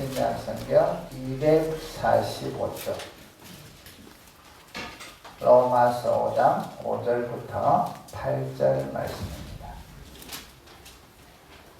신약성경 245쪽 로마서 5장 5절부터 8절 말씀입니다.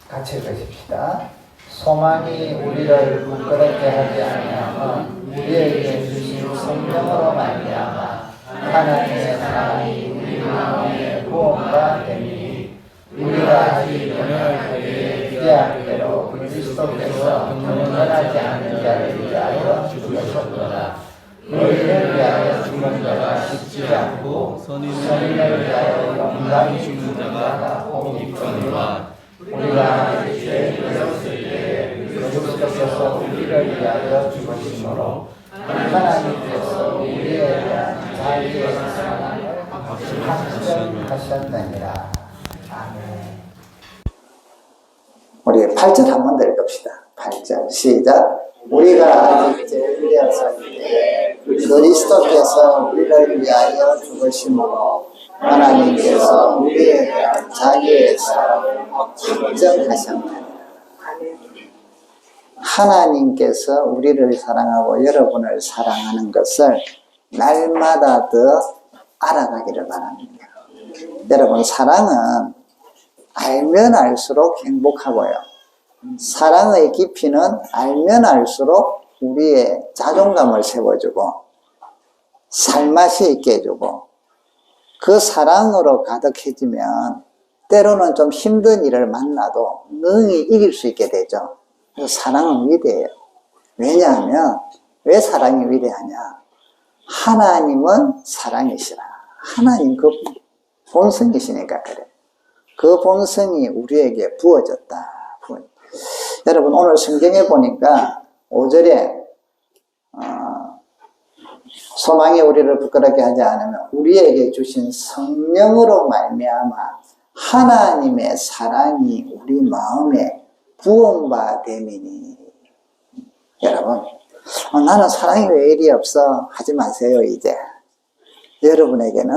같이 읽으십시다. 소망이 우리를 부끄럽게 하지 아니하면 우리에게 주신 성령으로 말미암아 하나님의 사랑이 우리 마음에 부음과 됨이니 우리가 아직 연약하게 기대할 대로 그리스도께서 경건하지 않은 자를 위하여 죽으셨구나. 너희를 위하여 죽은 자가 쉽지 않고 선인을 위하여 영광이 죽는 자가 꼭 있거니와 우리가 이제 믿었을 때 그리스도께서 우리를 위하여 죽으심으로 하나님께서 우리에 대한 자기의 사랑을 확증하셨느니라. 아멘. 우리 8절 한 번 더 읽읍시다. 8절 시작. 우리가 아직 죄인이었을 때 그리스도께서 우리를 위하여 죽으심으로 하나님께서 우리에 대한 자기의 사랑을 확증하셨느니라. 하나님께서 우리를 사랑하고 여러분을 사랑하는 것을 날마다 더 알아가기를 바랍니다. 여러분, 사랑은 알면 알수록 행복하고요. 사랑의 깊이는 알면 알수록 우리의 자존감을 세워주고 살맛이 있게 해주고 그 사랑으로 가득해지면 때로는 좀 힘든 일을 만나도 능히 이길 수 있게 되죠. 그래서 사랑은 위대해요. 왜냐하면 왜 사랑이 위대하냐? 하나님은 사랑이시라. 하나님 그 본성이시니까 그래. 그 본성이 우리에게 부어졌다. 여러분, 오늘 성경에 보니까 5절에 소망이 우리를 부끄럽게 하지 않으면 우리에게 주신 성령으로 말미암아 하나님의 사랑이 우리 마음에 부은 바 됨이니. 여러분, 나는 사랑이 왜 이리 없어? 하지 마세요. 이제 여러분에게는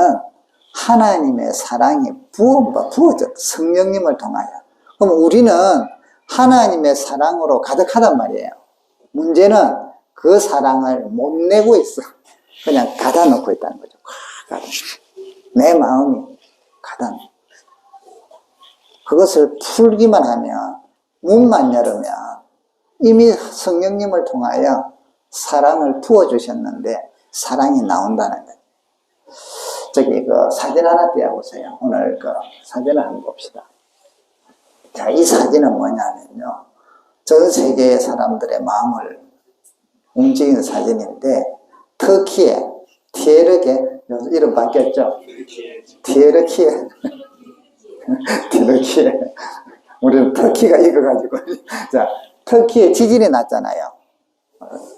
하나님의 사랑이 부어졌다. 성령님을 통하여. 그럼 우리는 하나님의 사랑으로 가득하단 말이에요. 문제는 그 사랑을 못 내고 있어. 그냥 가다 놓고 있다는 거죠. 내 마음이 가다 놓고. 그것을 풀기만 하면, 문만 열으면 이미 성령님을 통하여 사랑을 부어주셨는데 사랑이 나온다는 거예요. 저기 그 사진 하나 띄워보세요. 오늘 그 사진을 한번 봅시다. 자, 이 사진은 뭐냐면요. 전 세계의 사람들의 마음을 움직이는 사진인데, 터키의 티에르게, 이름 바뀌었죠? 티에르키에. 티에르키에. 우리는 터키가 익어가지고. 자, 터키에 지진이 났잖아요.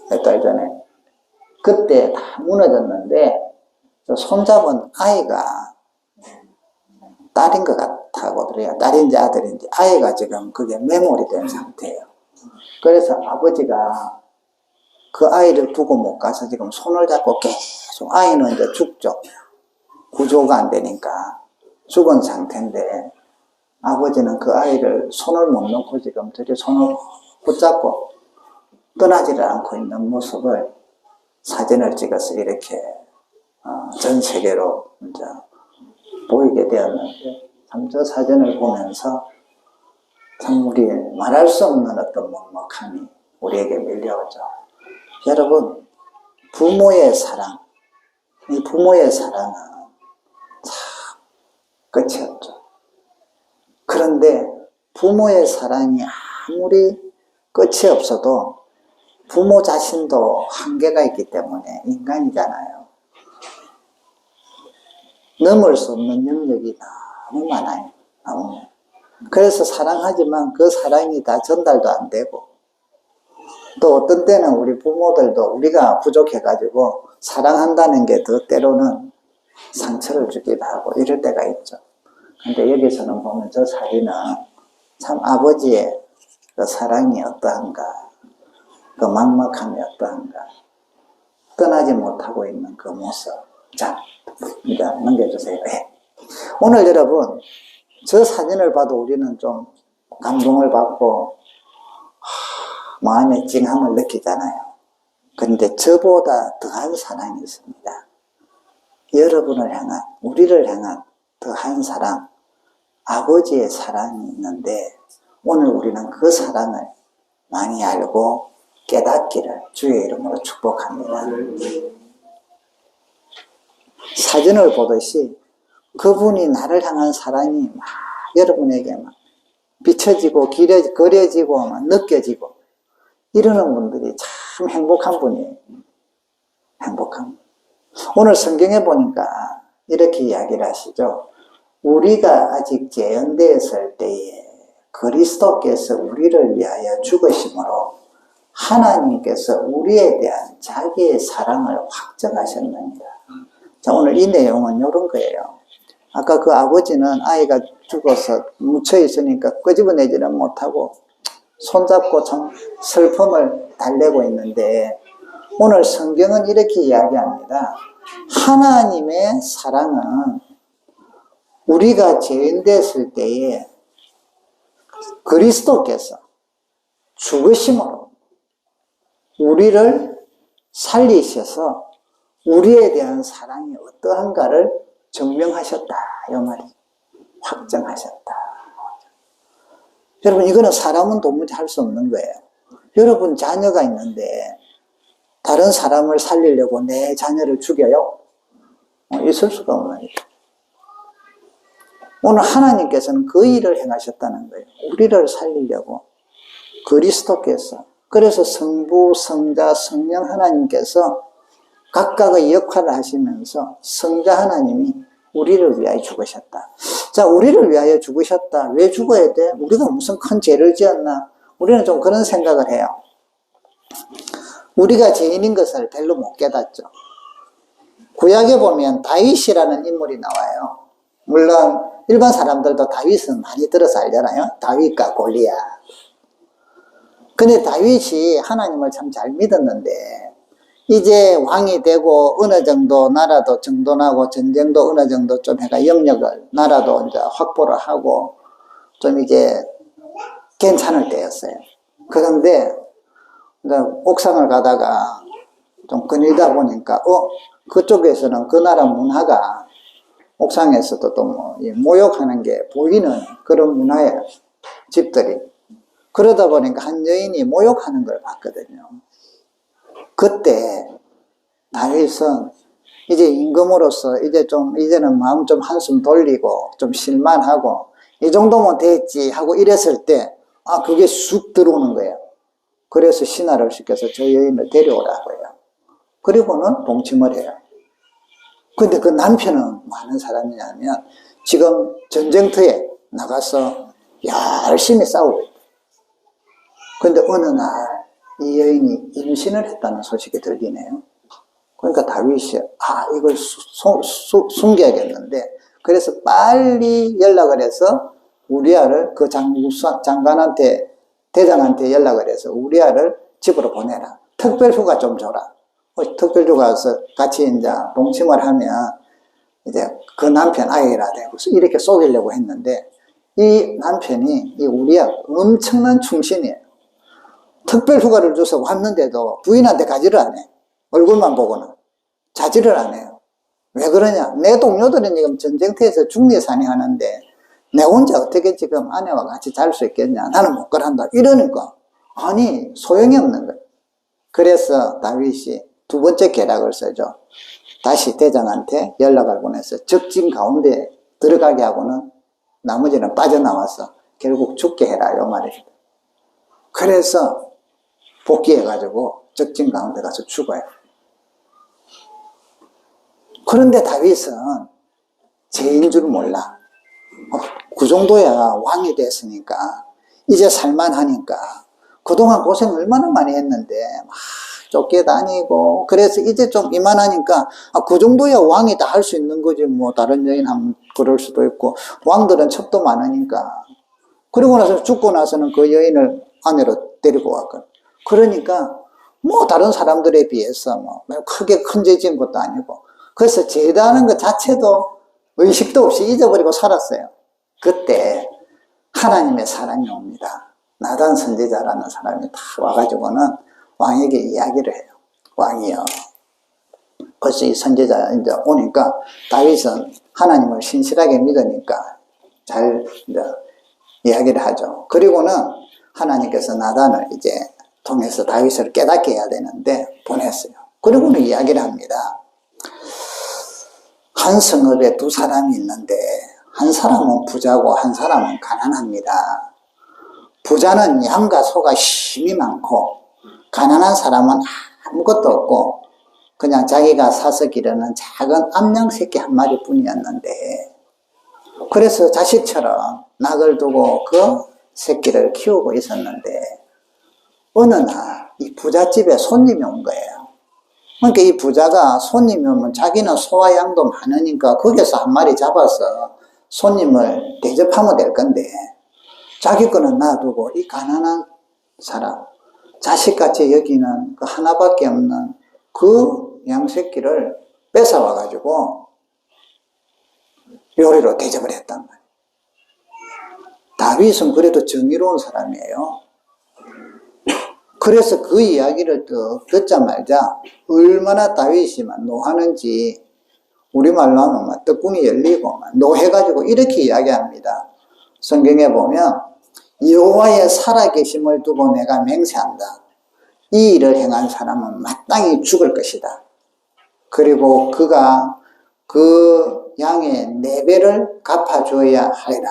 몇 달 전에. 그때 다 무너졌는데, 손잡은 아이가 딸인 것 같다고 그래요. 딸인지 아들인지 아이가 지금 그게 메모리 된 상태예요. 그래서 아버지가 그 아이를 두고 못 가서 지금 손을 잡고 계속, 아이는 이제 죽죠. 구조가 안 되니까 죽은 상태인데 아버지는 그 아이를 손을 못 놓고 지금 저리 손을 붙잡고 떠나지를 않고 있는 모습을 사진을 찍어서 이렇게 전 세계로 이제 보이게 되었는데, 참 저 사진을 보면서 참 우리 말할 수 없는 어떤 먹먹함이 우리에게 밀려오죠. 여러분, 부모의 사랑, 이 부모의 사랑은 참 끝이 없죠. 그런데 부모의 사랑이 아무리 끝이 없어도 부모 자신도 한계가 있기 때문에 인간이잖아요. 넘을 수 없는 영역이 너무 많아요. 너무. 그래서 사랑하지만 그 사랑이 다 전달도 안 되고, 또 어떤 때는 우리 부모들도 우리가 부족해가지고 사랑한다는 게 더 때로는 상처를 주기도 하고 이럴 때가 있죠. 근데 여기서는 보면 저 사진은 참 아버지의 그 사랑이 어떠한가, 그 막막함이 어떠한가, 떠나지 못하고 있는 그 모습. 자, 이제 넘겨주세요. 네. 오늘 여러분, 저 사진을 봐도 우리는 좀 감동을 받고 마음의 찡함을 느끼잖아요. 그런데 저보다 더한 사랑이 있습니다. 여러분을 향한, 우리를 향한 더한 사랑, 아버지의 사랑이 있는데 오늘 우리는 그 사랑을 많이 알고 깨닫기를 주의 이름으로 축복합니다. 사진을 보듯이 그분이 나를 향한 사랑이 막 여러분에게 막 비춰지고 그려지고 막 느껴지고 이러는 분들이 참 행복한 분이에요. 행복한 분. 오늘 성경에 보니까 이렇게 이야기를 하시죠. 우리가 아직 재현되었을 때에 그리스도께서 우리를 위하여 죽으심으로 하나님께서 우리에 대한 자기의 사랑을 확정하셨느니라. 자, 오늘 이 내용은 이런 거예요. 아까 그 아버지는 아이가 죽어서 묻혀 있으니까 끄집어내지는 못하고 손잡고 참 슬픔을 달래고 있는데 오늘 성경은 이렇게 이야기합니다. 하나님의 사랑은 우리가 죄인됐을 때에 그리스도께서 죽으심으로 우리를 살리셔서 우리에 대한 사랑이 어떠한가를 증명하셨다. 이 말이 확정하셨다. 여러분 이거는 사람은 도무지 할 수 없는 거예요. 여러분 자녀가 있는데 다른 사람을 살리려고 내 자녀를 죽여요? 있을 수가 없는 일이에요. 오늘 하나님께서는 그 일을 행하셨다는 거예요. 우리를 살리려고 그리스도께서. 그래서 성부, 성자, 성령 하나님께서 각각의 역할을 하시면서 성자 하나님이 우리를 위하여 죽으셨다. 자, 우리를 위하여 죽으셨다. 왜 죽어야 돼? 우리가 무슨 큰 죄를 지었나? 우리는 좀 그런 생각을 해요. 우리가 죄인인 것을 별로 못 깨닫죠. 구약에 보면 다윗이라는 인물이 나와요. 물론 일반 사람들도 다윗은 많이 들어서 알잖아요. 다윗과 골리앗. 근데 다윗이 하나님을 참 잘 믿었는데 이제 왕이 되고 어느 정도 나라도 정돈하고 전쟁도 어느 정도 좀 해가 영역을 나라도 이제 확보를 하고 좀 이제 괜찮을 때였어요. 그런데 이제 옥상을 가다가 좀 거닐다 보니까 그쪽에서는 그 나라 문화가 옥상에서도 또 뭐 모욕하는 게 보이는 그런 문화예요. 집들이. 그러다 보니까 한 여인이 모욕하는 걸 봤거든요. 그때 다윗은 이제 임금으로서 이제는 마음 좀 한숨 돌리고 좀 실만하고 이 정도면 됐지 하고 이랬을 때 그게 쑥 들어오는 거예요. 그래서 신하를 시켜서 저 여인을 데려오라고 해요. 그리고는 동침을 해요. 근데 그 남편은 뭐 하는 사람이냐면 지금 전쟁터에 나가서 열심히 싸우고 있어요. 근데 어느 날 이 여인이 임신을 했다는 소식이 들리네요. 그러니까 다윗이 이걸 숨겨야겠는데 그래서 빨리 연락을 해서 우리아를 그 장관한테 대장한테 연락을 해서 우리아를 집으로 보내라. 특별휴가 좀 줘라. 특별휴가서 같이 이제 동침을 하면 이제 그 남편 아이라 되고 이렇게 속이려고 했는데 이 남편이 이 우리아 엄청난 충신이에요. 특별휴가를 줘서 왔는데도 부인한테 가지를 안 해. 얼굴만 보고는. 자지를 안 해요. 왜 그러냐? 내 동료들은 지금 전쟁터에서 중리산이 하는데 내 혼자 어떻게 지금 아내와 같이 잘 수 있겠냐? 나는 못 그런다. 이러니까 아니 소용이 없는 거예요. 그래서 다윗이 두 번째 계략을 쓰죠. 다시 대장한테 연락을 보내서 적진 가운데 들어가게 하고는 나머지는 빠져나와서 결국 죽게 해라 이 말입니다. 그래서 복귀해가지고 적진 가운데 가서 죽어요. 그런데 다윗은 죄인 줄 몰라. 그 정도야 왕이 됐으니까 이제 살만하니까 그동안 고생 얼마나 많이 했는데 막 쫓겨다니고 그래서 이제 좀 이만하니까 그 정도야 왕이 다 할 수 있는 거지 뭐 다른 여인 하면 그럴 수도 있고 왕들은 첩도 많으니까 그리고 나서 죽고 나서는 그 여인을 아내로 데리고 왔거든. 그러니까 뭐 다른 사람들에 비해서 뭐 크게 큰 죄 지은 것도 아니고 그래서 죄다하는 것 자체도 의식도 없이 잊어버리고 살았어요. 그때 하나님의 사랑이 옵니다. 나단 선지자라는 사람이 다 와가지고는 왕에게 이야기를 해요. 왕이요. 벌써 이 선지자 이제 오니까 다윗은 하나님을 신실하게 믿으니까 잘 이제 이야기를 하죠. 그리고는 하나님께서 나단을 이제 통해서 다윗을 깨닫게 해야 되는데 보냈어요. 그리고는 이야기를 합니다. 한 성읍에 두 사람이 있는데 한 사람은 부자고 한 사람은 가난합니다. 부자는 양과 소가 힘이 많고 가난한 사람은 아무것도 없고 그냥 자기가 사서 기르는 작은 암양 새끼 한 마리 뿐이었는데 그래서 자식처럼 낙을 두고 그 새끼를 키우고 있었는데 어느 날 이 부잣집에 손님이 온 거예요. 그러니까 이 부자가 손님이 오면 자기는 소와 양도 많으니까 거기서 한 마리 잡아서 손님을 대접하면 될 건데 자기 거는 놔두고 이 가난한 사람 자식같이 여기는 그 하나밖에 없는 그 양새끼를 뺏어와가지고 요리로 대접을 했단 말이에요. 다윗은 그래도 정의로운 사람이에요. 그래서 그 이야기를 듣자마자 얼마나 다윗이 막 노하는지 우리말로 하면 막 떡궁이 열리고 막 노해가지고 이렇게 이야기합니다. 성경에 보면 여호와의 살아계심을 두고 내가 맹세한다. 이 일을 행한 사람은 마땅히 죽을 것이다. 그리고 그가 그 양의 4배를 갚아줘야 하리라.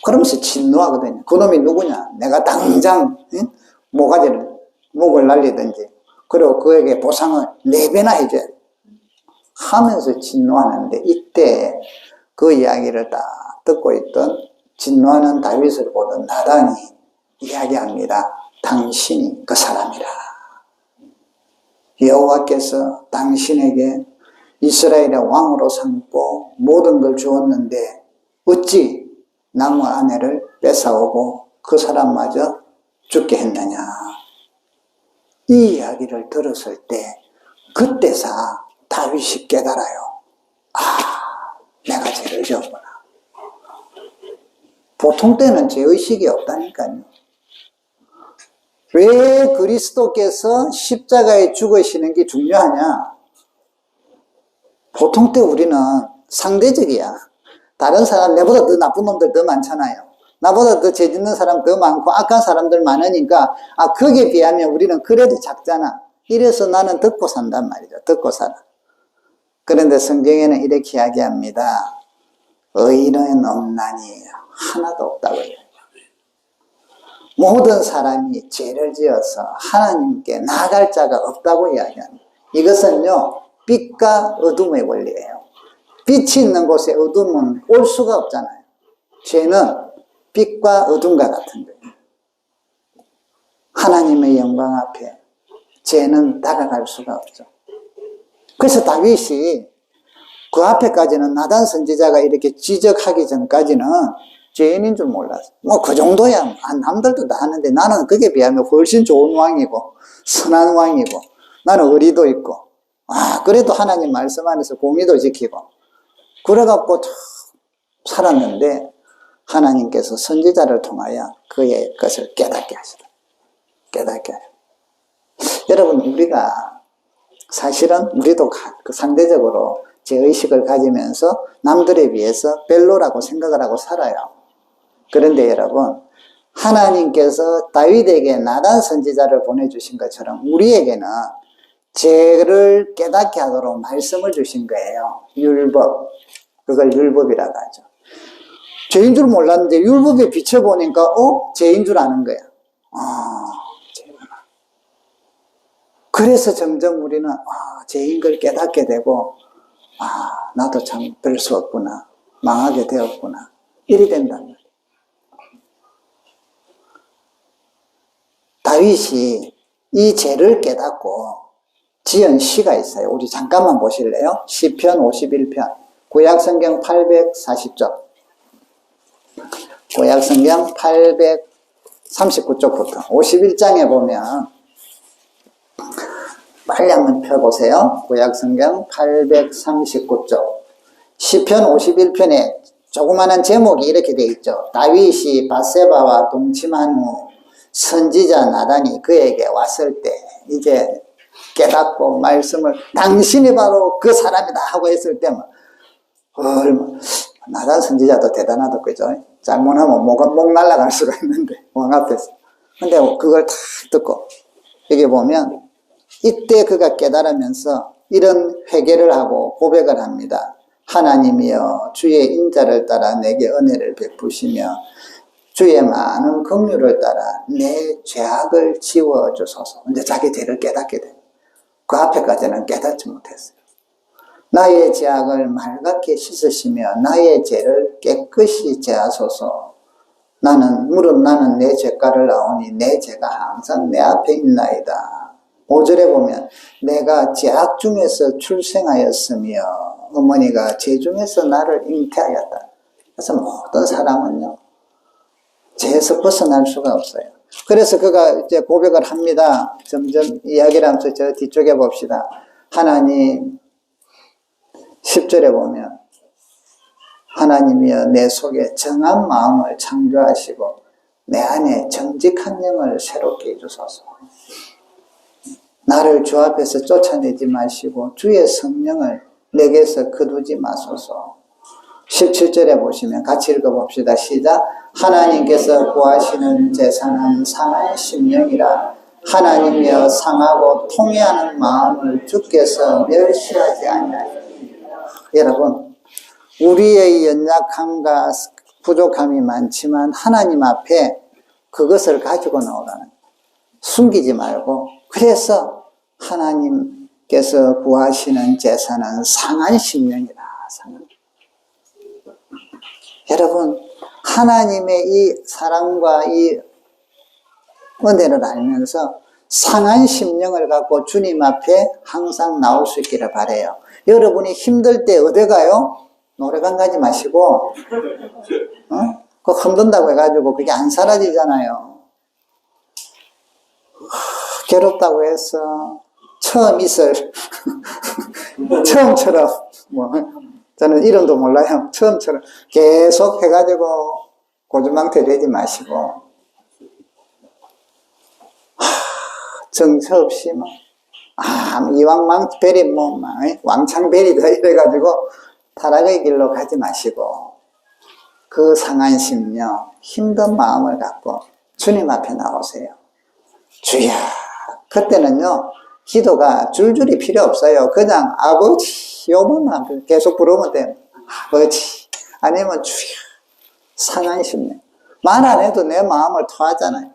그러면서 진노하거든요. 그놈이 누구냐? 내가 당장 목을 날리든지 그리고 그에게 보상을 4배나 해줘야 돼. 하면서 진노하는데 이때 그 이야기를 딱 듣고 있던 진노하는 다윗을 보던 나단이 이야기합니다. 당신이 그 사람이라. 여호와께서 당신에게 이스라엘의 왕으로 삼고 모든 걸 주었는데 어찌 나무 아내를 뺏어오고 그 사람마저 죽게 했느냐. 이 이야기를 들었을 때 그때서 다윗이 깨달아요. 아, 내가 죄를 지었구나. 보통 때는 죄의식이 없다니까요. 왜 그리스도께서 십자가에 죽으시는 게 중요하냐? 보통 때 우리는 상대적이야. 다른 사람, 내보다 더 나쁜 놈들 더 많잖아요. 나보다 더 죄 짓는 사람 더 많고 악한 사람들 많으니까 거기에 비하면 우리는 그래도 작잖아. 이래서 나는 듣고 산단 말이죠. 듣고 살아. 그런데 성경에는 이렇게 이야기합니다. 의인은 없나니 하나도 없다고 해요. 모든 사람이 죄를 지어서 하나님께 나아갈 자가 없다고 이야기합니다. 이것은요, 빛과 어둠의 원리예요. 빛이 있는 곳에 어둠은 올 수가 없잖아요. 죄는 빛과 어둠과 같은 거예요. 하나님의 영광 앞에 죄는 다가갈 수가 없죠. 그래서 다윗이 그 앞에까지는 나단 선지자가 이렇게 지적하기 전까지는 죄인인 줄 몰랐어. 뭐 그 정도야. 남들도 다 하는데 나는 그게 비하면 훨씬 좋은 왕이고 선한 왕이고 나는 의리도 있고 그래도 하나님 말씀 안에서 공의도 지키고 그래갖고 살았는데 하나님께서 선지자를 통하여 그의 것을 깨닫게 하시다. 깨닫게 하시다. 여러분 우리가 사실은 우리도 상대적으로 죄의식을 가지면서 남들에 비해서 별로라고 생각을 하고 살아요. 그런데 여러분 하나님께서 다윗에게 나단 선지자를 보내주신 것처럼 우리에게는 죄를 깨닫게 하도록 말씀을 주신 거예요. 율법. 그걸 율법이라고 하죠. 죄인 줄 몰랐는데 율법에 비춰보니까 죄인 줄 아는 거야. 죄구나. 그래서 점점 우리는 죄인 걸 깨닫게 되고 나도 참 별 수 없구나. 망하게 되었구나. 이리 된단 말이에요. 다윗이 이 죄를 깨닫고 지은 시가 있어요. 우리 잠깐만 보실래요? 시편 51편 구약성경 840쪽 구약성경 839쪽부터 51장에 보면 빨리 한번 펴보세요. 구약성경 839쪽 시편 51편에 조그마한 제목이 이렇게 돼 있죠. 다윗이 밧세바와 동침한 후 선지자 나단이 그에게 왔을 때 이제 깨닫고 말씀을 당신이 바로 그 사람이다 하고 했을 때만 나단 선지자도 대단하다 그죠? 잘못하면 목 날아갈 수가 있는데 왕 앞에서. 근데 그걸 다 듣고 여기 보면 이때 그가 깨달으면서 이런 회개를 하고 고백을 합니다. 하나님이여 주의 인자를 따라 내게 은혜를 베푸시며 주의 많은 긍휼을 따라 내 죄악을 지워주소서. 이제 자기 죄를 깨닫게 돼요. 그 앞에까지는 깨닫지 못했어요. 나의 죄악을 맑게 씻으시며 나의 죄를 깨끗이 제하소서. 나는 내 죄가를 나오니 내 죄가 항상 내 앞에 있나이다. 5절에 보면 내가 죄악 중에서 출생하였으며 어머니가 죄 중에서 나를 잉태하였다. 그래서 모든 사람은요 죄에서 벗어날 수가 없어요. 그래서 그가 이제 고백을 합니다. 점점 이야기를 하면서 저 뒤쪽에 봅시다. 하나님 10절에 보면 하나님이여 내 속에 정한 마음을 창조하시고 내 안에 정직한 영을 새롭게 해주소서. 나를 주 앞에서 쫓아내지 마시고 주의 성령을 내게서 거두지 마소서. 17절에 보시면 같이 읽어봅시다. 시작. 하나님께서 구하시는 제사는 상한 심령이라 하나님이여 상하고 통회하는 마음을 주께서 멸시하지 아니하십니다. 여러분 우리의 연약함과 부족함이 많지만 하나님 앞에 그것을 가지고 나오라는 숨기지 말고 그래서 하나님께서 구하시는 제사는 상한 심령이라. 여러분 하나님의 이 사랑과 이 은혜를 알면서 상한 심령을 갖고 주님 앞에 항상 나올 수 있기를 바라요. 여러분이 힘들 때 어디 가요? 노래방 가지 마시고 그거 흔든다고 해가지고 그게 안 사라지잖아요. 괴롭다고 해서 처음 있을 처음처럼 저는 이름도 몰라요. 처음처럼 계속 해가지고 고주망태 되지 마시고 정처 없이 이왕망별이 왕창별이다 이래가지고 타락의 길로 가지 마시고 그 상한 심령 힘든 마음을 갖고 주님 앞에 나오세요. 주야. 그때는요 기도가 줄줄이 필요 없어요. 그냥 아버지 요번만 계속 부르면 돼요. 아버지 아니면 주야. 상한 심령 말 안 해도 내 마음을 토하잖아요.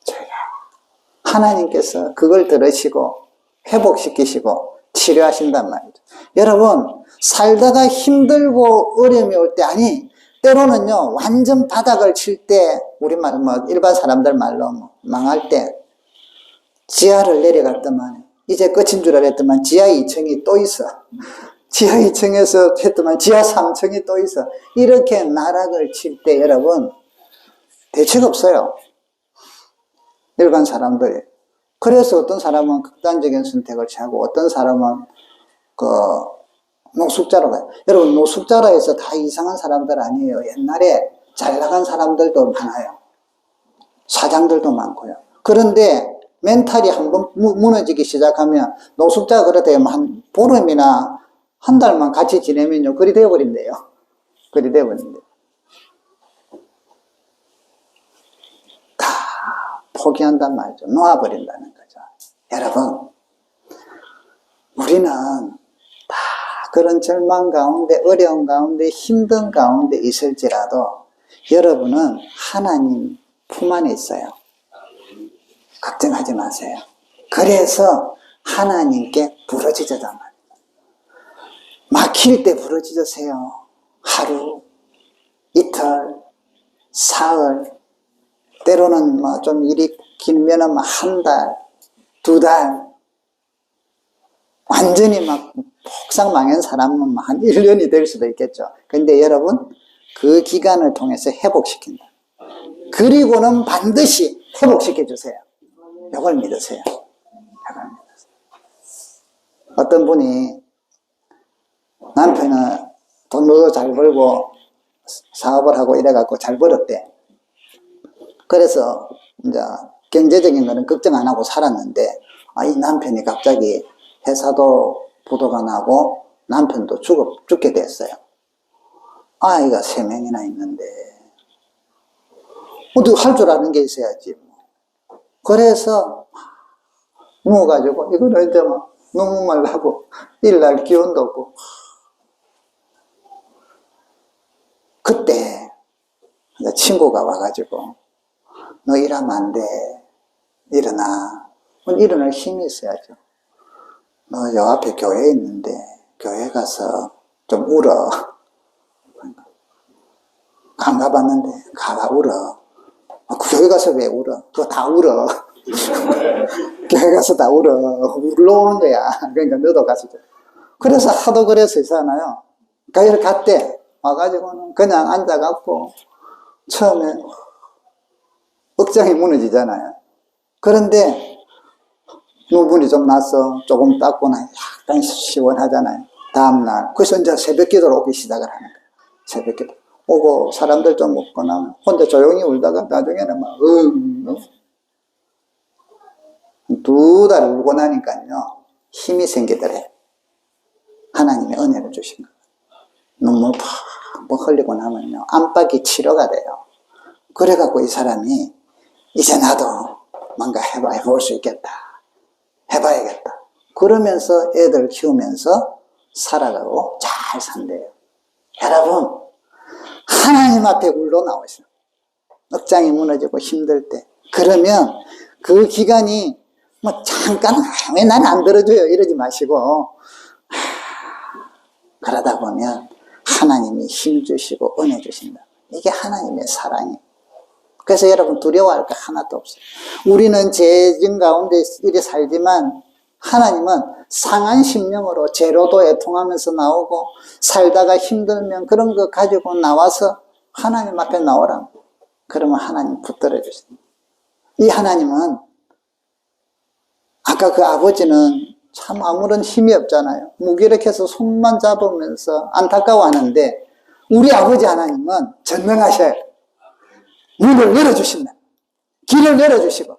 주야. 하나님께서 그걸 들으시고 회복시키시고 치료하신단 말이죠. 여러분 살다가 힘들고 어려움이 올 때 때로는요 완전 바닥을 칠 때 우리말 일반 사람들 말로 망할 때 지하를 내려갔더만 이제 끝인 줄 알았더만 지하 2층이 또 있어. 지하 2층에서 했더만 지하 3층이 또 있어. 이렇게 나락을 칠 때 여러분 대책 없어요. 일반 사람들이. 그래서 어떤 사람은 극단적인 선택을 취하고 어떤 사람은 노숙자로 가요. 여러분 노숙자라 해서 다 이상한 사람들 아니에요. 옛날에 잘 나간 사람들도 많아요. 사장들도 많고요. 그런데 멘탈이 한번 무너지기 시작하면 노숙자가 그렇다 하면 한 보름이나 한 달만 같이 지내면요 그리 되어버린대요. 그리 되어버린대요. 다 포기한단 말이죠. 놓아버린다는 거죠. 여러분 우리는 다 그런 절망 가운데 어려운 가운데 힘든 가운데 있을지라도 여러분은 하나님 품 안에 있어요. 걱정하지 마세요. 그래서 하나님께 부르짖으란 말이에요. 막힐 때 부르짖으세요. 하루, 이틀, 사흘, 때로는 좀 일이 길면은 한 달, 두 달, 완전히 폭삭 망한 사람은 한 1년이 될 수도 있겠죠. 근데 여러분, 그 기간을 통해서 회복시킨다. 그리고는 반드시 회복시켜 주세요. 이걸 믿으세요. 어떤 분이 남편은 돈도 잘 벌고 사업을 하고 이래갖고 잘 벌었대. 그래서 이제 경제적인 거는 걱정 안 하고 살았는데, 이 남편이 갑자기 회사도 부도가 나고 남편도 죽게 됐어요. 아이가 3명이나 있는데 어떻게 할 줄 아는 게 있어야지. 그래서 누워가지고 이거는 이제 막 눈물 나고 일날 기운도 없고. 그때 친구가 와가지고 너 일하면 안 돼. 일어나. 일어날 힘이 있어야죠. 너 요 앞에 교회 있는데 교회 가서 좀 울어. 안 가봤는데 가봐 울어. 교회 가서 왜 울어? 그거 다 울어. 교회 가서 다 울어. 울러오는 거야. 그러니까 너도 가서. 그래서 하도 그래서 있잖아요. 교회를 갔대. 와가지고는 그냥 앉아갖고 처음에 억장이 무너지잖아요. 그런데 눈물이 좀 나서 조금 닦고나 약간 시원하잖아요. 다음날. 그래서 이제 새벽 기도를 오기 시작을 하는 거예요. 새벽 기도. 오고 사람들 좀 먹고 나면 혼자 조용히 울다가 나중에는 막 2달 울고 나니까요 힘이 생기더래. 하나님의 은혜를 주신 거예요. 눈물 팍 흘리고 나면요 안팎이 치료가 돼요. 그래갖고 이 사람이 이제 나도 뭔가 해볼 수 있겠다. 해봐야겠다. 그러면서 애들 키우면서 살아가고 잘 산대요. 여러분, 하나님 앞에 울러 나오셔. 억장이 무너지고 힘들 때. 그러면 그 기간이 뭐 잠깐 왜 나는 안 들어줘요 이러지 마시고 그러다 보면 하나님이 힘 주시고 은혜 주신다. 이게 하나님의 사랑이에요. 그래서 여러분 두려워할 거 하나도 없어요. 우리는 죄진 가운데 이리 살지만 하나님은 상한 심령으로 죄로도 애통하면서 나오고 살다가 힘들면 그런 거 가지고 나와서 하나님 앞에 나오라. 그러면 하나님 붙들어 주십니다. 이 하나님은 아까 그 아버지는 참 아무런 힘이 없잖아요. 무기력해서 손만 잡으면서 안타까워하는데 우리 아버지 하나님은 전능하셔요. 문을 열어주신다. 길을 열어주시고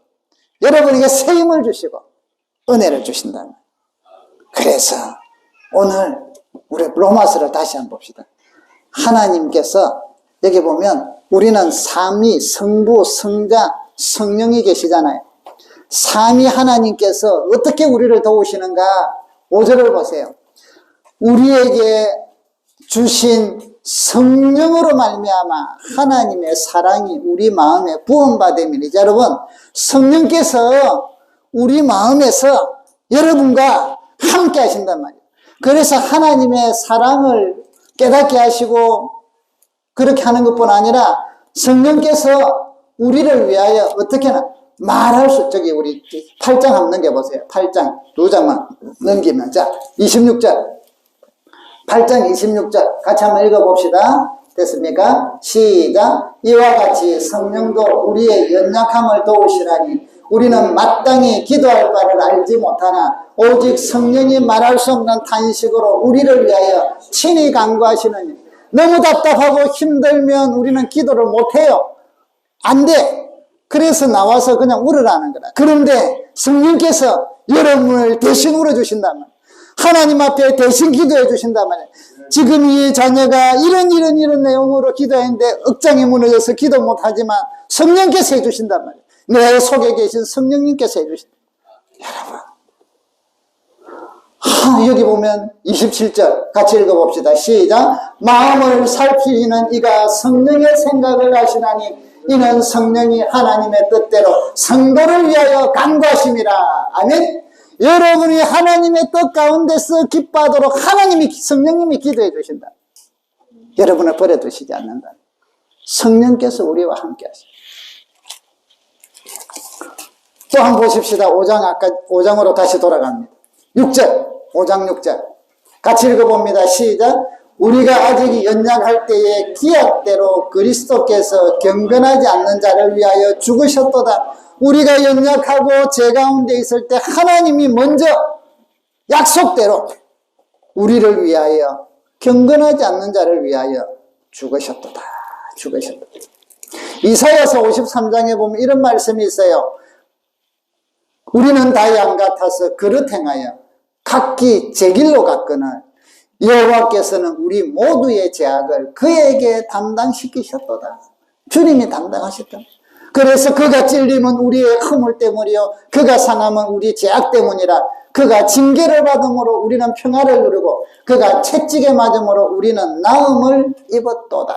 여러분에게 새 힘을 주시고 은혜를 주신다. 그래서 오늘 우리 로마서를 다시 한번 봅시다. 하나님께서 여기 보면 우리는 삼위, 성부, 성자, 성령이 계시잖아요. 삼위 하나님께서 어떻게 우리를 도우시는가? 5절을 보세요. 우리에게 주신 성령으로 말미암아 하나님의 사랑이 우리 마음에 부음받음이니 여러분 성령께서 우리 마음에서 여러분과 함께 하신단 말이에요. 그래서 하나님의 사랑을 깨닫게 하시고 그렇게 하는 것뿐 아니라 성령께서 우리를 위하여 어떻게나 말할 수, 우리 8장 한번 넘겨보세요. 8장, 2장만 넘기면. 자, 26절. 8장 26절. 같이 한번 읽어봅시다. 됐습니까? 시작. 이와 같이 성령도 우리의 연약함을 도우시라니 우리는 마땅히 기도할 바를 알지 못하나 오직 성령이 말할 수 없는 탄식으로 우리를 위하여 친히 간구하시느니 너무 답답하고 힘들면 우리는 기도를 못해요. 안 돼. 그래서 나와서 그냥 울으라는 거다. 그런데 성령께서 여러분을 대신 울어주신다면 하나님 앞에 대신 기도해 주신단 말이에요. 지금 이 자녀가 이런 내용으로 기도했는데 억장이 무너져서 기도 못하지만 성령께서 해주신단 말이에요. 내 속에 계신 성령님께서 해주신다. 여러분, 여기 보면 27절 같이 읽어봅시다. 시작. 마음을 살피시는 이가 성령의 생각을 하시나니 이는 성령이 하나님의 뜻대로 성도를 위하여 간구하심이라. 아멘. 여러분이 하나님의 뜻 가운데서 기뻐하도록 하나님이 성령님이 기도해 주신다. 여러분을 버려두시지 않는다. 성령께서 우리와 함께 하십니다. 또 한번 보십시다. 5장 아까 5장으로 다시 돌아갑니다. 6절 5장 6절 같이 읽어봅니다. 시작. 우리가 아직 연약할 때에 기약대로 그리스도께서 경건하지 않는 자를 위하여 죽으셨도다. 우리가 연약하고 죄 가운데 있을 때 하나님이 먼저 약속대로 우리를 위하여 경건하지 않는 자를 위하여 죽으셨도다. 죽으셨도다. 이사야서 53장에 보면 이런 말씀이 있어요. 우리는 다 양 같아서 그릇 행하여 각기 제 길로 갔거늘 여호와께서는 우리 모두의 죄악을 그에게 담당시키셨도다. 주님이 담당하셨다. 그래서 그가 찔림은 우리의 허물 때문이요 그가 상함은 우리 죄악 때문이라. 그가 징계를 받음으로 우리는 평화를 누리고 그가 채찍에 맞음으로 우리는 나음을 입었도다.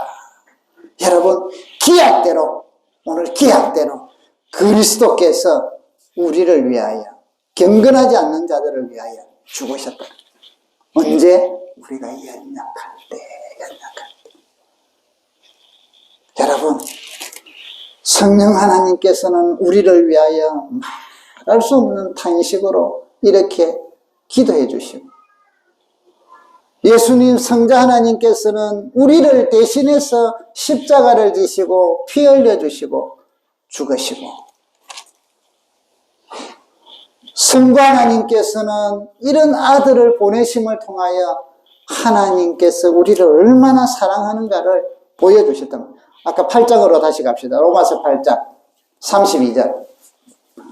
여러분, 기약대로, 오늘 기약대로 그리스도께서 우리를 위하여, 경건하지 않는 자들을 위하여 죽으셨다. 언제? 우리가 연약할 때. 여러분, 성령 하나님께서는 우리를 위하여 말할 수 없는 탄식으로 이렇게 기도해 주시고, 예수님 성자 하나님께서는 우리를 대신해서 십자가를 지시고 피 흘려 주시고 죽으시고, 성부 하나님께서는 이런 아들을 보내심을 통하여 하나님께서 우리를 얼마나 사랑하는가를 보여주셨던 거예요. 아까 8장으로 다시 갑시다. 로마서 8장 32절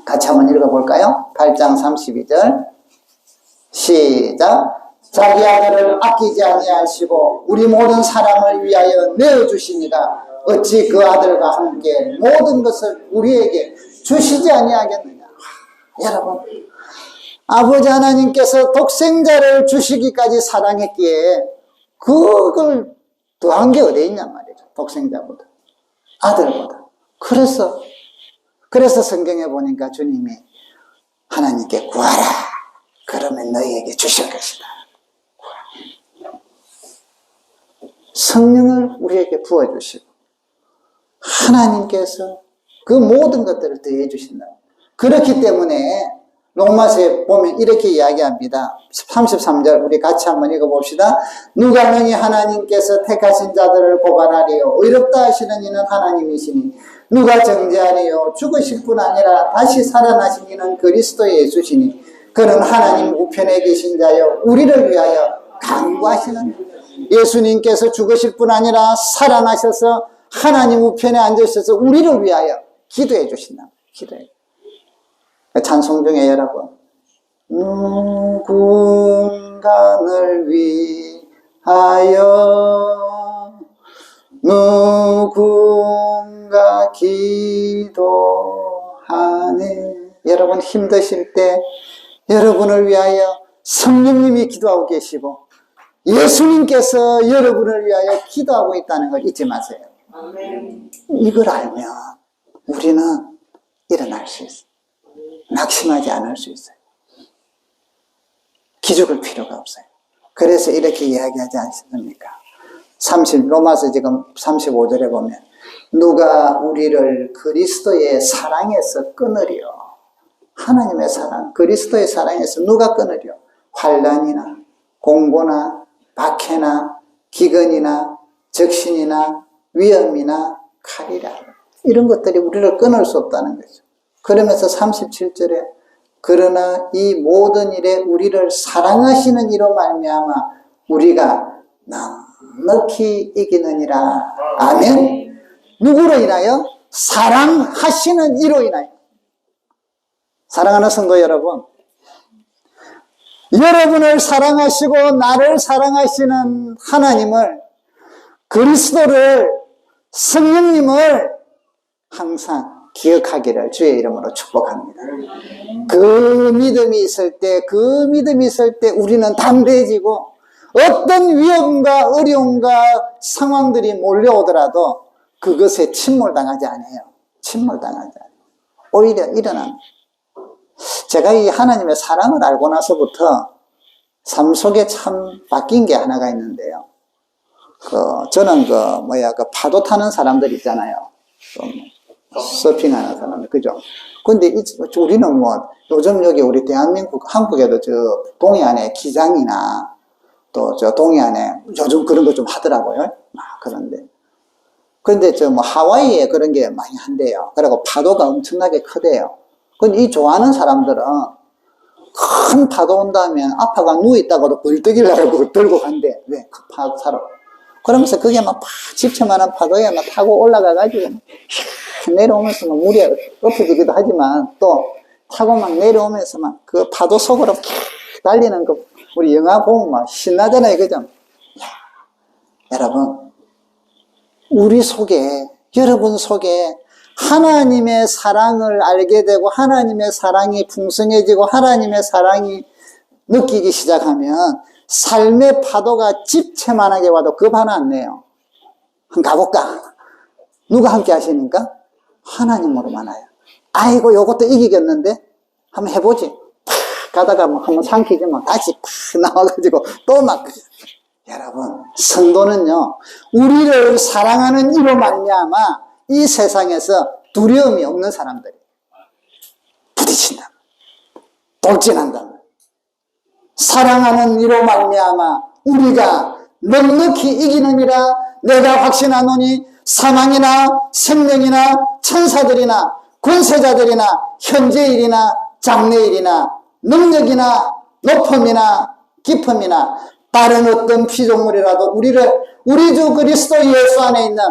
같이 한번 읽어볼까요? 8장 32절 시작. 자기 아들을 아끼지 아니하시고 우리 모든 사람을 위하여 내어주시니가 어찌 그 아들과 함께 모든 것을 우리에게 주시지 아니하겠느냐. 여러분, 아버지 하나님께서 독생자를 주시기까지 사랑했기에 그걸 더한 게 어디 있냔 말이죠. 독생자보다, 아들보다. 그래서 성경에 보니까 주님이 하나님께 구하라. 그러면 너희에게 주실 것이다. 성령을 우리에게 부어주시고 하나님께서 그 모든 것들을 더해 주신다. 그렇기 때문에 로마서에 보면 이렇게 이야기합니다. 33절 우리 같이 한번 읽어봅시다. 누가 능히 하나님께서 택하신 자들을 고발하리요. 의롭다 하시는 이는 하나님이시니 누가 정죄하리요. 죽으실 뿐 아니라 다시 살아나신 이는 그리스도 예수시니 그는 하나님 우편에 계신 자요 우리를 위하여 간구하시는. 예수님께서 죽으실 뿐 아니라 살아나셔서 하나님 우편에 앉으셔서 우리를 위하여 기도해 주신다. 기도해. 찬송 중에 여러분, 누군가를 위하여 누군가 기도하네. 여러분 힘드실 때 여러분을 위하여 성령님이 기도하고 계시고 예수님께서 여러분을 위하여 기도하고 있다는 걸 잊지 마세요. 이걸 알면 우리는 일어날 수 있어요. 낙심하지 않을 수 있어요. 기죽을 필요가 없어요. 그래서 이렇게 이야기하지 않습니까? 로마서 지금 35절에 보면 누가 우리를 그리스도의 사랑에서 끊으려. 하나님의 사랑, 그리스도의 사랑에서 누가 끊으려. 환난이나 공고나 박해나 기근이나 적신이나 위험이나 칼이라. 이런 것들이 우리를 끊을 수 없다는 거죠. 그러면서 37절에 그러나 이 모든 일에 우리를 사랑하시는 이로 말미암아 우리가 넉넉히 이기느니라. 아멘. 누구로 인하여? 사랑하시는 이로 인하여. 사랑하는 성도 여러분, 여러분을 사랑하시고 나를 사랑하시는 하나님을, 그리스도를, 성령님을 항상 기억하기를 주의 이름으로 축복합니다. 그 믿음이 있을 때 우리는 담대해지고 어떤 위험과 어려움과 상황들이 몰려오더라도 그것에 침몰당하지 않아요. 침몰당하지 않아요. 오히려 일어납니다. 제가 이 하나님의 사랑을 알고 나서부터 삶 속에 참 바뀐 게 하나가 있는데요. 저는 파도 타는 사람들 있잖아요. 서핑하는 사람들, 그죠? 근데 우리는 요즘 여기 우리 대한민국, 한국에도 동해안에 기장이나 또 동해안에 요즘 그런 거 좀 하더라고요. 그런데 하와이에 그런 게 많이 한대요. 그리고 파도가 엄청나게 크대요. 근데 이 좋아하는 사람들은 큰 파도 온다면 아빠가 누워있다가도 벌떡 일어나고 들고 간대. 왜? 그 파도 사러. 그러면서 그게 막 집채만한 파도에 막 타고 올라가가지고 내려오면서 막 물이 엎어지기도 하지만 또 타고 막 내려오면서 막 그 파도 속으로 달리는 거 우리 영화 보면 막 신나잖아요. 그죠? 여러분, 우리 속에, 여러분 속에 하나님의 사랑을 알게 되고 하나님의 사랑이 풍성해지고 하나님의 사랑이 느끼기 시작하면 삶의 파도가 집채만하게 와도 겁 하나 안 내요. 한번 가볼까? 누가 함께 하시니까? 하나님으로만 와요. 아이고 요것도 이기겠는데? 한번 해보지. 팍 가다가 뭐 한번 삼키지만 다시 팍 나와가지고 또 막. 여러분, 성도는요 우리를 사랑하는 이로 말미암아 이 세상에서 두려움이 없는 사람들이 부딪힌다, 돌진한다. 사랑하는 이로 말미암아 우리가 넉넉히 이기느니라 내가 확신하노니 사망이나 생명이나 천사들이나 권세자들이나 현재일이나 장래일이나 능력이나 높음이나 깊음이나 다른 어떤 피조물이라도 우리 주 그리스도 예수 안에 있는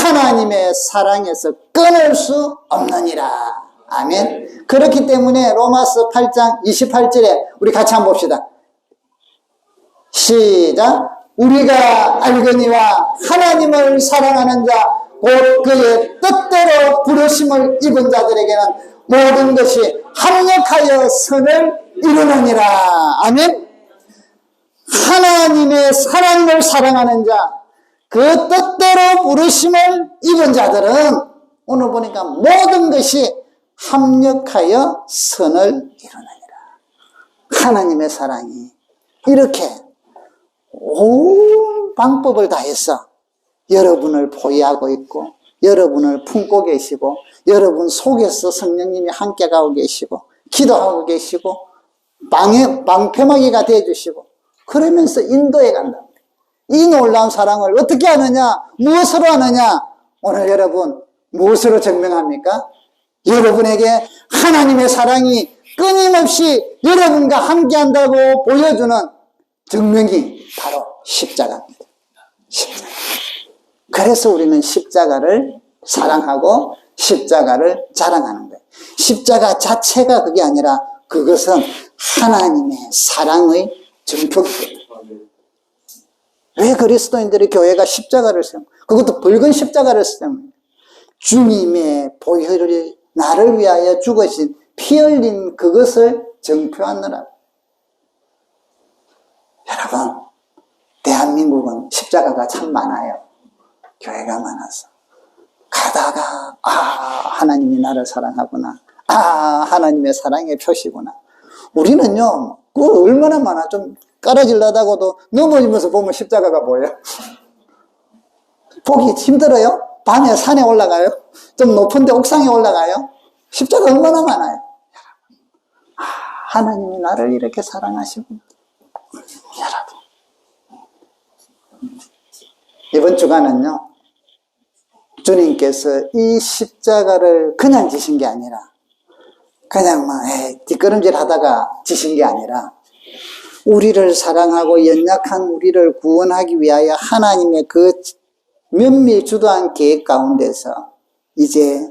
하나님의 사랑에서 끊을 수 없느니라. 아멘. 그렇기 때문에 로마서 8장 28절에 우리 같이 한번 봅시다. 시작. 우리가 알거니와 하나님을 사랑하는 자 곧 그의 뜻대로 부르심을 입은 자들에게는 모든 것이 합력하여 선을 이루느니라. 아멘. 하나님의 사랑을 사랑하는 자, 그 뜻대로 부르심을 입은 자들은 오늘 보니까 모든 것이 합력하여 선을 이루느니라. 하나님의 사랑이 이렇게 온 방법을 다해서 여러분을 포위하고 있고 여러분을 품고 계시고 여러분 속에서 성령님이 함께 가고 계시고 기도하고 계시고 방패막이가 되어주시고 그러면서 인도해 간다. 이 놀라운 사랑을 어떻게 하느냐? 무엇으로 하느냐? 오늘 여러분 무엇으로 증명합니까? 여러분에게 하나님의 사랑이 끊임없이 여러분과 함께한다고 보여주는 증명이 바로 십자가입니다. 십자가. 그래서 우리는 십자가를 사랑하고 십자가를 자랑하는 거예요. 십자가 자체가 그게 아니라 그것은 하나님의 사랑의 증표입니다. 왜 그리스도인들이 교회가 십자가를 세웁니까? 그것도 붉은 십자가를 세웁니다. 주님의 보혈이 나를 위하여 죽으신 피 흘린 그것을 증표하느라. 여러분, 대한민국은 십자가가 참 많아요. 교회가 많아서. 가다가 하나님이 나를 사랑하구나. 하나님의 사랑의 표시구나. 우리는요, 그거 얼마나 많아. 좀 깔아질라다고도 넘어지면서 보면 십자가가 보여요. 보기 힘들어요? 밤에 산에 올라가요? 좀 높은 데 옥상에 올라가요? 십자가 얼마나 많아요. 하나님이 나를 이렇게 사랑하시구나. 여러분, 이번 주간은요, 주님께서 이 십자가를 그냥 지신 게 아니라 그냥 막 뒷걸음질 하다가 지신 게 아니라 우리를 사랑하고 연약한 우리를 구원하기 위하여 하나님의 그 면밀 주도한 계획 가운데서 이제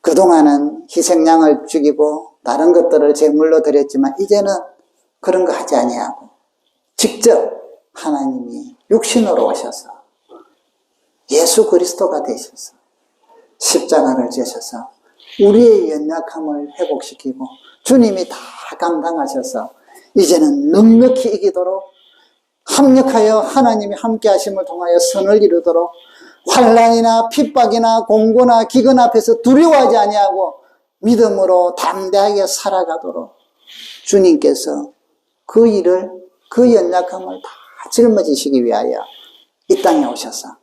그동안은 희생양을 죽이고 다른 것들을 제물로 드렸지만 이제는 그런 거 하지 아니하고 직접 하나님이 육신으로 오셔서 예수 그리스도가 되셔서 십자가를 지셔서 우리의 연약함을 회복시키고 주님이 다 감당하셔서 이제는 넉넉히 이기도록 합력하여 하나님이 함께 하심을 통하여 선을 이루도록 환난이나 핍박이나 공고나 기근 앞에서 두려워하지 아니하고 믿음으로 담대하게 살아가도록 주님께서 그 일을, 그 연약함을 다 짊어지시기 위하여 이 땅에 오셔서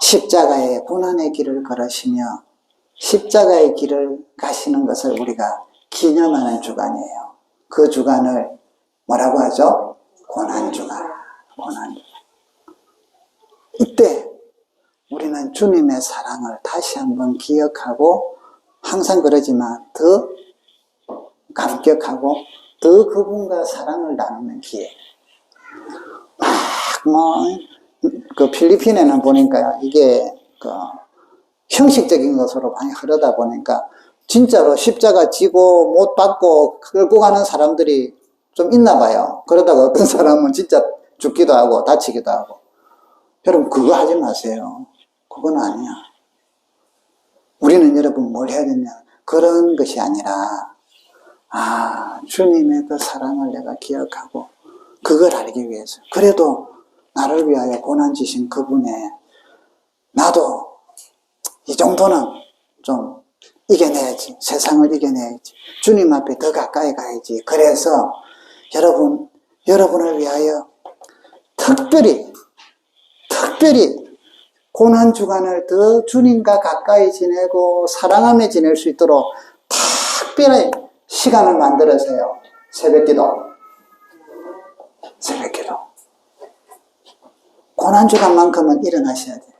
십자가의 고난의 길을 걸으시며 십자가의 길을 가시는 것을 우리가 기념하는 주간이에요. 그 주간을 뭐라고 하죠? 고난주간. 고난주간. 이때 우리는 주님의 사랑을 다시 한번 기억하고 항상 그러지만 더 감격하고 더 그분과 사랑을 나누는 기회. 그 필리핀에는 보니까 이게 그 형식적인 것으로 많이 흐르다 보니까 진짜로 십자가 지고 못 받고 끌고 가는 사람들이 좀 있나 봐요. 그러다가 어떤 사람은 진짜 죽기도 하고 다치기도 하고. 여러분 그거 하지 마세요. 그건 아니야. 우리는 여러분 뭘 해야 되냐, 그런 것이 아니라 주님의 그 사랑을 내가 기억하고 그걸 알기 위해서, 그래도 나를 위하여 고난 지신 그분의, 나도 이 정도는 좀 이겨내야지, 세상을 이겨내야지, 주님 앞에 더 가까이 가야지. 그래서 여러분을 위하여 특별히 고난주간을 더 주님과 가까이 지내고 사랑하며 지낼 수 있도록 특별히 시간을 만들어서요. 새벽기도. 고난주간만큼은 일어나셔야 돼요.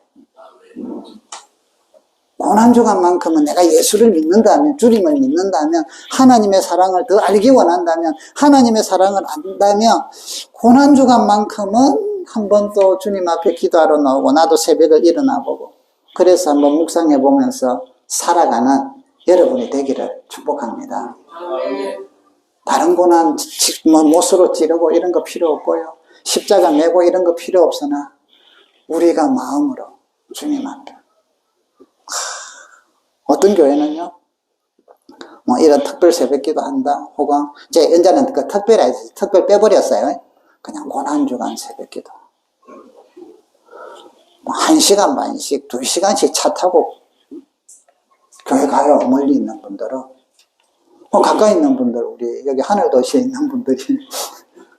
고난주간만큼은 내가 예수를 믿는다면, 주님을 믿는다면, 하나님의 사랑을 더 알기 원한다면, 하나님의 사랑을 안다면, 고난주간만큼은 한번 또 주님 앞에 기도하러 나오고, 나도 새벽을 일어나 보고, 그래서 한번 묵상해 보면서 살아가는 여러분이 되기를 축복합니다. 다른 고난 못으로 찌르고 이런 거 필요 없고요, 십자가 메고 이런 거 필요 없으나 우리가 마음으로 주님 앞에, 어떤 교회는요, 뭐 이런 특별 새벽기도 한다, 혹은 제 연자는 그 특별 빼버렸어요. 그냥 고난주간 새벽기도. 뭐 1시간 반씩, 2시간씩 차 타고 교회 가요. 멀리 있는 분들은. 뭐 가까이 있는 분들, 우리 여기 하늘도시에 있는 분들이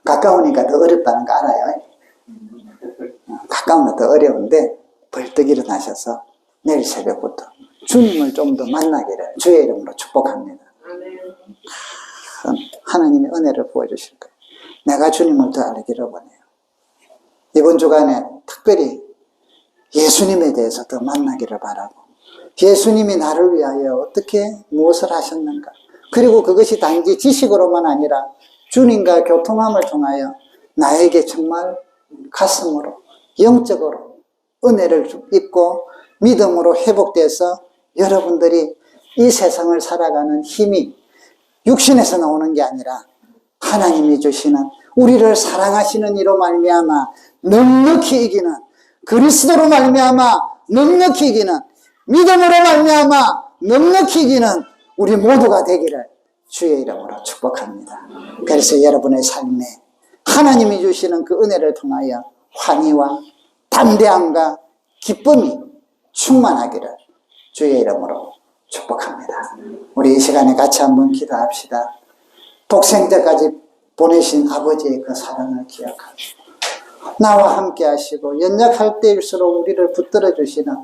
가까우니까 더 어렵다는 거 알아요. 가까우면 더 어려운데 벌떡 일어나셔서 내일 새벽부터 주님을 좀 더 만나기를 주의 이름으로 축복합니다. 하나님의 은혜를 부어주실 거예요. 내가 주님을 더 알기를 원해요. 이번 주간에 특별히 예수님에 대해서 더 만나기를 바라고, 예수님이 나를 위하여 어떻게 무엇을 하셨는가, 그리고 그것이 단지 지식으로만 아니라 주님과 교통함을 통하여 나에게 정말 가슴으로 영적으로 은혜를 입고 믿음으로 회복돼서 여러분들이 이 세상을 살아가는 힘이 육신에서 나오는 게 아니라 하나님이 주시는, 우리를 사랑하시는 이로 말미암아 넉넉히 이기는, 그리스도로 말미암아 넉넉히 이기는, 믿음으로 말미암아 넉넉히 이기는 우리 모두가 되기를 주의 이름으로 축복합니다. 그래서 여러분의 삶에 하나님이 주시는 그 은혜를 통하여 환희와 담대함과 기쁨이 충만하기를 주의 이름으로 축복합니다. 우리 이 시간에 같이 한번 기도합시다. 독생자까지 보내신 아버지의 그 사랑을 기억하시고, 나와 함께 하시고 연약할 때일수록 우리를 붙들어 주시는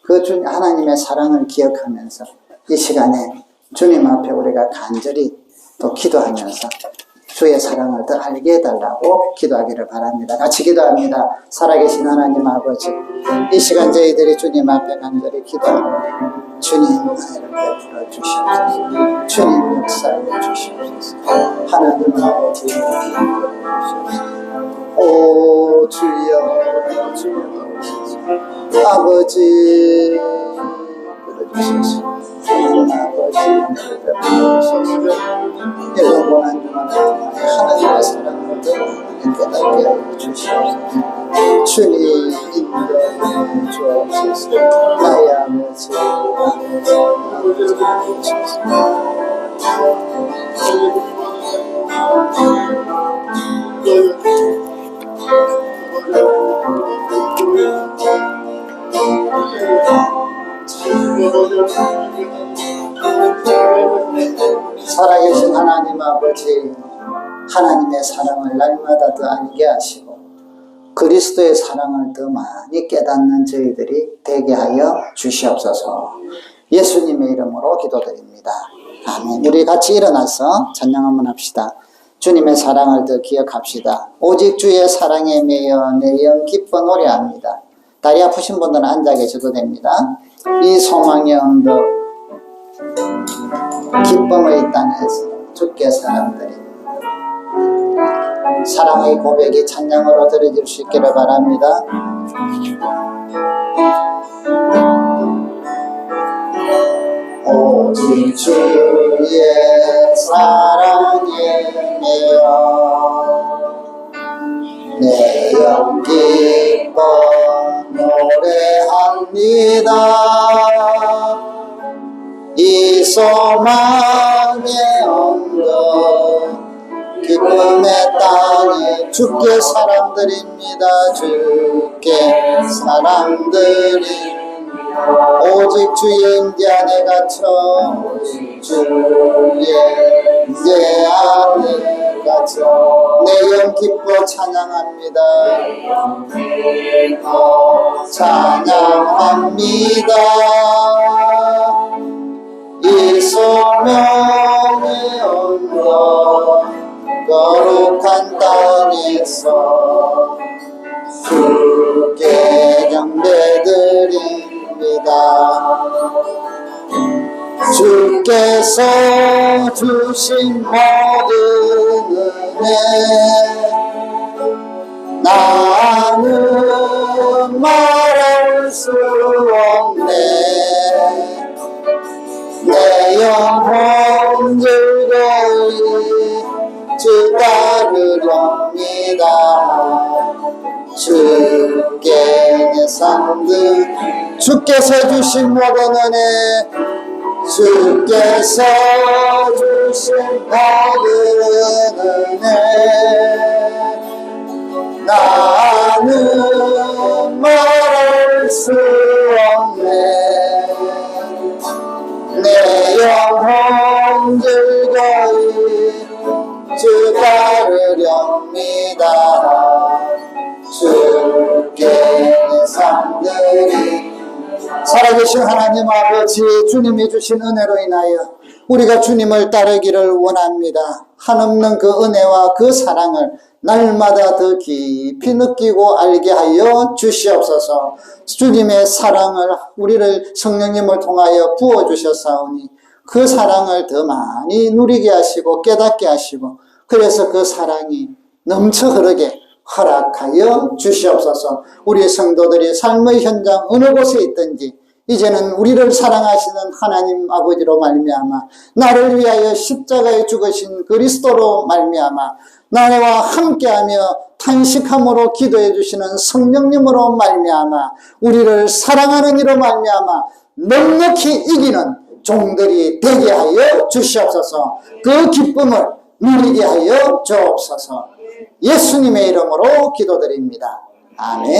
그 주님 하나님의 사랑을 기억하면서 이 시간에 주님 앞에 우리가 간절히 또 기도하면서 주의 사랑을 더 알게 해달라고 기도하기를 바랍니다. 같이 기도합니다. 살아계신 하나님 아버지, 이 시간 저희들이 주님 앞에 간절히 기도합니다. 주님 은혜를 베풀어 주시옵소서. 주님 역사해 주시옵소서. 하나님 아버지, 오 주여, 주여 아버지 끌어주소서. 하나님 아버지 은혜를 베풀어 주소서. 영원한 하나님의 사랑을 깨닫게 하여 주시옵소서. 주님 인도해 주옵소서. 나의 아버지, 살아계신 하나님 아버지, 하나님의 사랑을 날마다 더 알게 하시고 그리스도의 사랑을 더 많이 깨닫는 저희들이 되게 하여 주시옵소서. 예수님의 이름으로 기도드립니다. 아멘. 우리 같이 일어나서 찬양 한번 합시다. 주님의 사랑을 더 기억합시다. 오직 주의 사랑에 매여 내 영 기뻐 노래합니다. 다리 아프신 분들은 앉아 계셔도 됩니다. 이 소망의 언덕, 기쁨의 땅에서 주께 사랑드립니다. 사랑의 고백이 찬양으로 드려질 수 있기를 바랍니다. 오직 주의 사랑에 내 영 기뻐 노래합니다. 이 소망의 언덕 기쁨의 땅에 주께 사람들입니다. 주께 사람들이 오직 주의 임재 안에 갇혀 오직 주의 임재 안에 갇혀 내 영 기뻐 찬양합니다. 찬양합니다. 이 소명의 언덕 거룩한 땅에서 주께 경배드립니다. 주께서 주신 모든 은혜 나는 말할 수 없네. 내 영혼 즐거이 주 따르렵니다. 주께 내 삶들 주께서 주신 모든 은혜 주께서 주신 모든 은혜 나는 말할 수 없네. 내 영혼 즐거이 주 따르렵니다. 주께 내 삶들이 살아계신 하나님 아버지 주님이 주신 은혜로 인하여 우리가 주님을 따르기를 원합니다. 한없는 그 은혜와 그 사랑을 날마다 더 깊이 느끼고 알게 하여 주시옵소서. 주님의 사랑을 우리를 성령님을 통하여 부어주셨사오니 그 사랑을 더 많이 누리게 하시고 깨닫게 하시고 그래서 그 사랑이 넘쳐 흐르게 허락하여 주시옵소서. 우리 성도들이 삶의 현장 어느 곳에 있든지 이제는 우리를 사랑하시는 하나님 아버지로 말미암아 나를 위하여 십자가에 죽으신 그리스도로 말미암아 나와 함께하며 탄식함으로 기도해 주시는 성령님으로 말미암아 우리를 사랑하는 이로 말미암아 넉넉히 이기는 종들이 되게 하여 주시옵소서. 그 기쁨을 누리게 하여 주옵소서. 예수님의 이름으로 기도드립니다. 아멘.